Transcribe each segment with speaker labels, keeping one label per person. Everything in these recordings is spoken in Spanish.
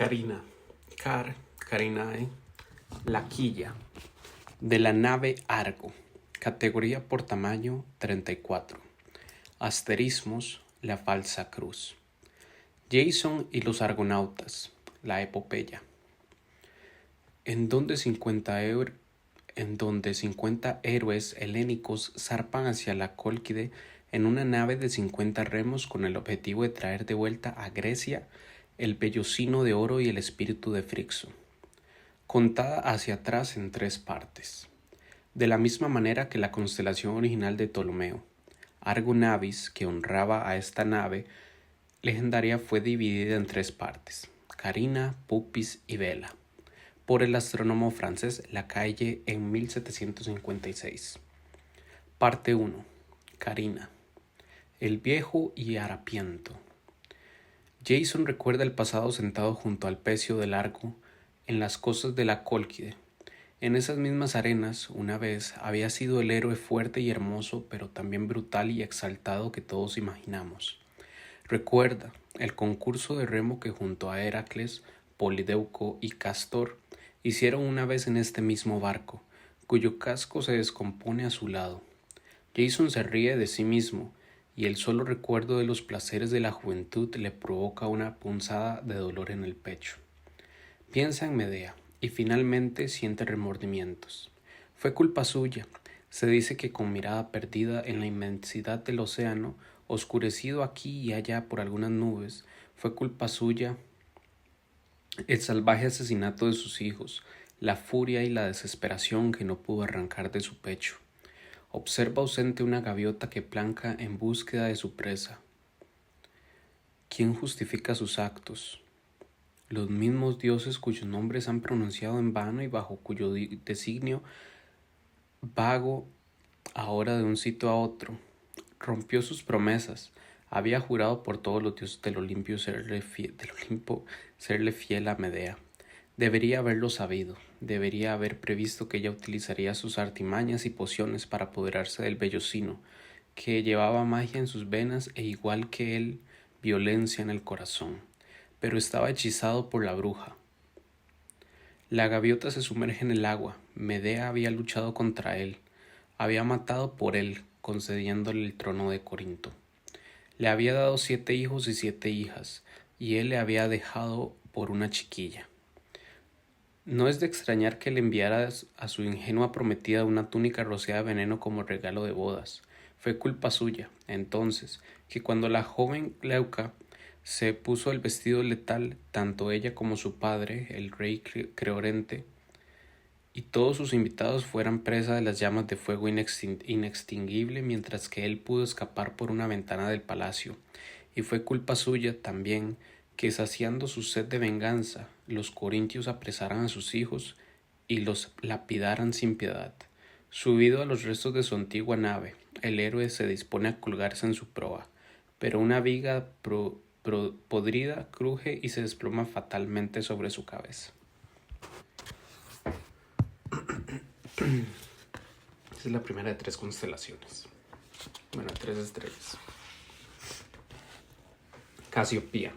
Speaker 1: Carina, Carinae, la quilla de la nave Argo, categoría por tamaño 34. Asterismos, la falsa cruz. Jason y los argonautas, la epopeya. En donde 50 héroes helénicos zarpan hacia la Cólquide en una nave de 50 remos con el objetivo de traer de vuelta a Grecia el vellocino de oro y el espíritu de Frixo, contada hacia atrás en 3 partes. De la misma manera que la constelación original de Ptolomeo, Argo Navis, que honraba a esta nave legendaria, fue dividida en 3 partes, Carina, Puppis y Vela, por el astrónomo francés Lacaille en 1756. Parte 1. Carina, el viejo y harapiento. Jason recuerda el pasado sentado junto al pecio del Argo en las costas de la Cólquide. En esas mismas arenas, una vez, había sido el héroe fuerte y hermoso, pero también brutal y exaltado que todos imaginamos. Recuerda el concurso de remo que junto a Heracles, Polideuco y Castor hicieron una vez en este mismo barco, cuyo casco se descompone a su lado. Jason se ríe de sí mismo, y el solo recuerdo de los placeres de la juventud le provoca una punzada de dolor en el pecho. Piensa en Medea, y finalmente siente remordimientos. Fue culpa suya. Se dice que con mirada perdida en la inmensidad del océano, oscurecido aquí y allá por algunas nubes, fue culpa suya el salvaje asesinato de sus hijos, la furia y la desesperación que no pudo arrancar de su pecho. Observa ausente una gaviota que planca en búsqueda de su presa. ¿Quién justifica sus actos? Los mismos dioses cuyos nombres han pronunciado en vano y bajo cuyo designio vago ahora de un sitio a otro. Rompió sus promesas. Había jurado por todos los dioses del Olimpo serle fiel a Medea. Debería haberlo sabido. Debería haber previsto que ella utilizaría sus artimañas y pociones para apoderarse del vellocino, que llevaba magia en sus venas e igual que él, violencia en el corazón. Pero estaba hechizado por la bruja. La gaviota se sumerge en el agua. Medea había luchado contra él. Había matado por él, concediéndole el trono de Corinto. Le había dado 7 hijos y 7 hijas, y él le había dejado por una chiquilla. No es de extrañar que le enviara a su ingenua prometida una túnica rociada de veneno como regalo de bodas. Fue culpa suya, entonces, que cuando la joven Leuca se puso el vestido letal, tanto ella como su padre, el rey Creorente, y todos sus invitados fueran presa de las llamas de fuego inextinguible, mientras que él pudo escapar por una ventana del palacio. Y fue culpa suya también que, saciando su sed de venganza, los corintios apresaran a sus hijos y los lapidaran sin piedad. Subido a los restos de su antigua nave, el héroe se dispone a colgarse en su proa, pero una viga podrida cruje y se desploma fatalmente sobre su cabeza. Esa es la primera de 3 constelaciones. Bueno, 3 estrellas. Casiopea.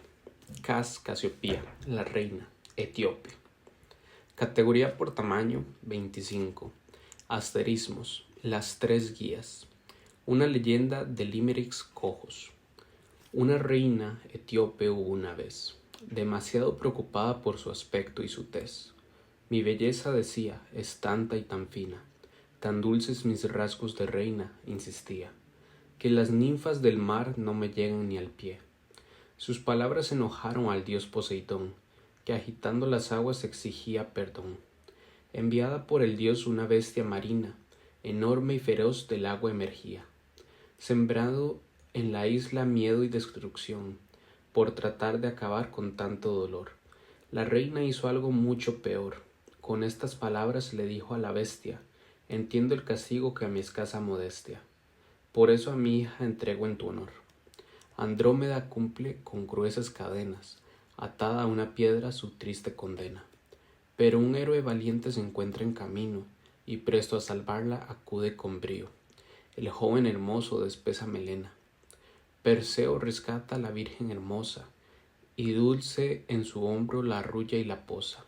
Speaker 1: Casiopea, la reina, etíope. Categoría por tamaño 25. Asterismos, las 3 guías. Una leyenda de limericks cojos. Una reina etíope hubo una vez, demasiado preocupada por su aspecto y su tez. Mi belleza, decía, es tanta y tan fina, tan dulces mis rasgos de reina, insistía, que las ninfas del mar no me llegan ni al pie. Sus palabras enojaron al dios Poseidón, que agitando las aguas exigía perdón. Enviada por el dios una bestia marina, enorme y feroz del agua emergía, sembrando en la isla miedo y destrucción, por tratar de acabar con tanto dolor. La reina hizo algo mucho peor. Con estas palabras le dijo a la bestia: entiendo el castigo que a mi escasa modestia. Por eso a mi hija entrego en tu honor. Andrómeda cumple con gruesas cadenas, atada a una piedra su triste condena. Pero un héroe valiente se encuentra en camino, y presto a salvarla acude con brío, el joven hermoso de espesa melena. Perseo rescata a la virgen hermosa, y dulce en su hombro la arrulla y la posa.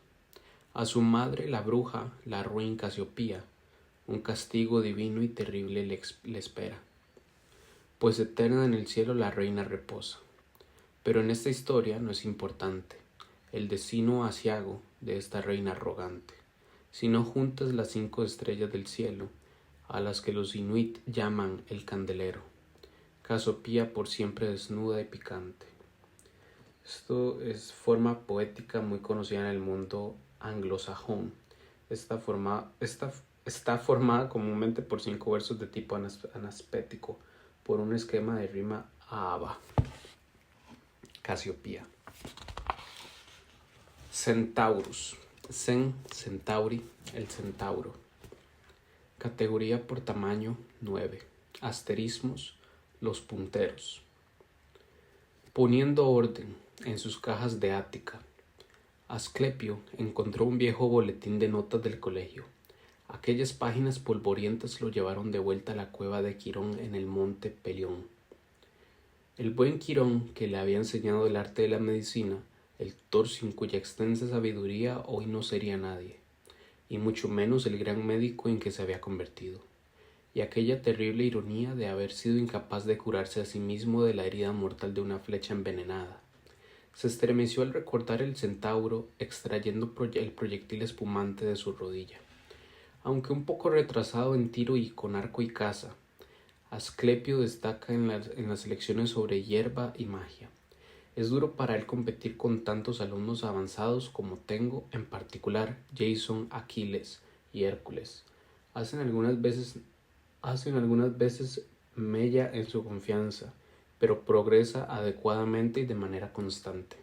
Speaker 1: A su madre la bruja, la ruin Casiopía, un castigo divino y terrible le espera, pues eterna en el cielo la reina reposa. Pero en esta historia no es importante el destino aciago de esta reina arrogante, sino juntas las 5 estrellas del cielo, a las que los inuit llaman el candelero, Casopía por siempre desnuda y picante. Esto es forma poética muy conocida en el mundo anglosajón. Está formada comúnmente por 5 versos de tipo anaspético, por un esquema de rima aba. Casiopía. Centaurus. Centauri, el centauro. Categoría por tamaño 9. Asterismos, los punteros. Poniendo orden en sus cajas de Ática, Asclepio encontró un viejo boletín de notas del colegio. Aquellas páginas polvorientas lo llevaron de vuelta a la cueva de Quirón en el monte Pelión. El buen Quirón, que le había enseñado el arte de la medicina, el tutor sin cuya extensa sabiduría hoy no sería nadie, y mucho menos el gran médico en que se había convertido, y aquella terrible ironía de haber sido incapaz de curarse a sí mismo de la herida mortal de una flecha envenenada. Se estremeció al recordar el centauro extrayendo el proyectil espumante de su rodilla. Aunque un poco retrasado en tiro y con arco y caza, Asclepio destaca en las lecciones sobre hierba y magia. Es duro para él competir con tantos alumnos avanzados como tengo, en particular Jason, Aquiles y Hércules. Hacen algunas veces mella en su confianza, pero progresa adecuadamente y de manera constante.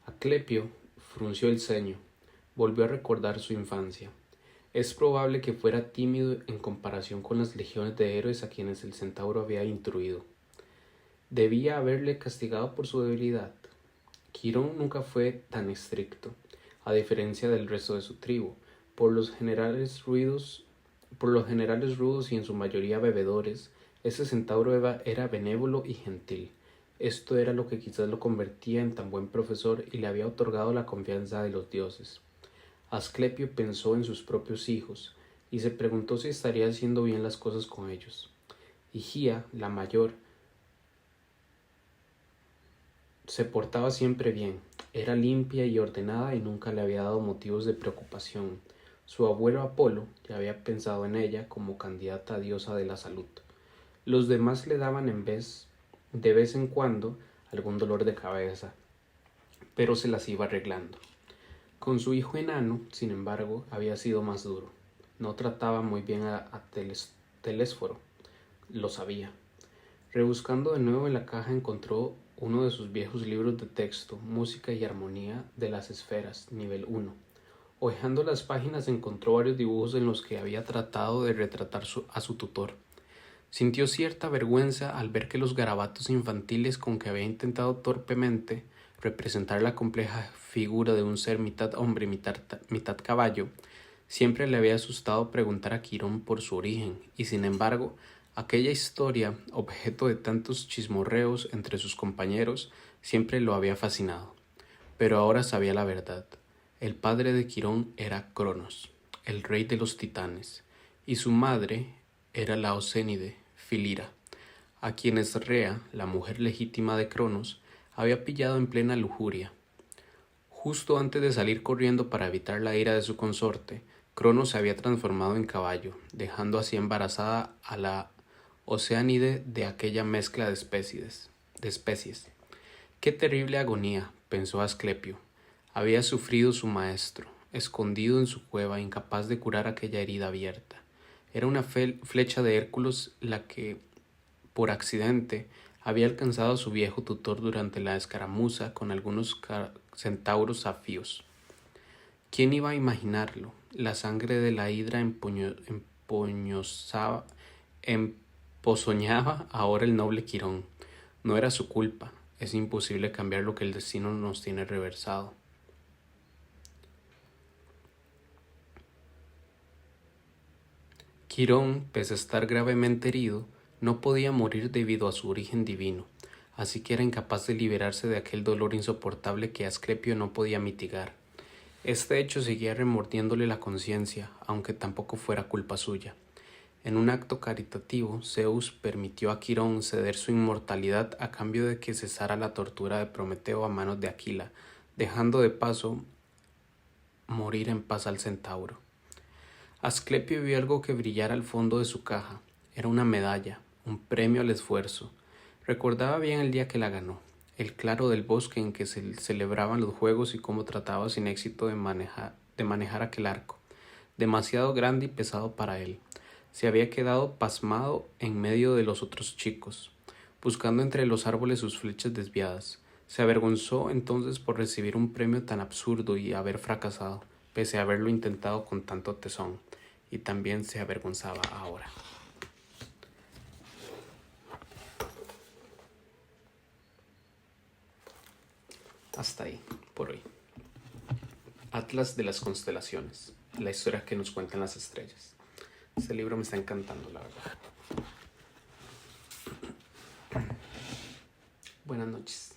Speaker 1: Asclepio frunció el ceño, volvió a recordar su infancia. Es probable que fuera tímido en comparación con las legiones de héroes a quienes el centauro había instruido. Debía haberle castigado por su debilidad. Quirón nunca fue tan estricto, a diferencia del resto de su tribu, por los generales rudos y en su mayoría bebedores. Ese centauro era benévolo y gentil. Esto era lo que quizás lo convertía en tan buen profesor y le había otorgado la confianza de los dioses. Asclepio pensó en sus propios hijos y se preguntó si estaría haciendo bien las cosas con ellos. Higía, la mayor, se portaba siempre bien, era limpia y ordenada y nunca le había dado motivos de preocupación. Su abuelo Apolo ya había pensado en ella como candidata a diosa de la salud. Los demás le daban de vez en cuando algún dolor de cabeza, pero se las iba arreglando. Con su hijo enano, sin embargo, había sido más duro. No trataba muy bien a Telésforo, lo sabía. Rebuscando de nuevo en la caja encontró uno de sus viejos libros de texto, Música y Armonía de las Esferas, nivel 1. Hojeando las páginas encontró varios dibujos en los que había tratado de retratar a su tutor. Sintió cierta vergüenza al ver que los garabatos infantiles con que había intentado torpemente representar la compleja figura de un ser mitad hombre, mitad caballo, siempre le había asustado preguntar a Quirón por su origen, y sin embargo, aquella historia, objeto de tantos chismorreos entre sus compañeros, siempre lo había fascinado. Pero ahora sabía la verdad. El padre de Quirón era Cronos, el rey de los titanes, y su madre era la Océnide, Filira, a quienes Rea, la mujer legítima de Cronos, había pillado en plena lujuria. Justo antes de salir corriendo para evitar la ira de su consorte, Cronos se había transformado en caballo, dejando así embarazada a la Oceánide de aquella mezcla de especies. Qué terrible agonía, pensó Asclepio, había sufrido su maestro, escondido en su cueva, incapaz de curar aquella herida abierta. Era una flecha de Hércules la que, por accidente, había alcanzado a su viejo tutor durante la escaramuza con algunos centauros zafíos. ¿Quién iba a imaginarlo? La sangre de la hidra empozoñaba ahora el noble Quirón. No era su culpa. Es imposible cambiar lo que el destino nos tiene reversado. Quirón, pese a estar gravemente herido, no podía morir debido a su origen divino. así que era incapaz de liberarse de aquel dolor insoportable que Asclepio no podía mitigar. Este hecho seguía remordiéndole la conciencia, aunque tampoco fuera culpa suya. En un acto caritativo, Zeus permitió a Quirón ceder su inmortalidad a cambio de que cesara la tortura de Prometeo a manos de Aquila, dejando de paso morir en paz al centauro. Asclepio vio algo que brillara al fondo de su caja. Era una medalla, un premio al esfuerzo. Recordaba bien el día que la ganó, el claro del bosque en que se celebraban los juegos y cómo trataba sin éxito de manejar aquel arco, demasiado grande y pesado para él. Se había quedado pasmado en medio de los otros chicos, buscando entre los árboles sus flechas desviadas. Se avergonzó entonces por recibir un premio tan absurdo y haber fracasado, pese a haberlo intentado con tanto tesón, y también se avergonzaba ahora. Hasta ahí, por hoy. Atlas de las constelaciones, la historia que nos cuentan las estrellas. Este libro me está encantando, la verdad. Buenas noches.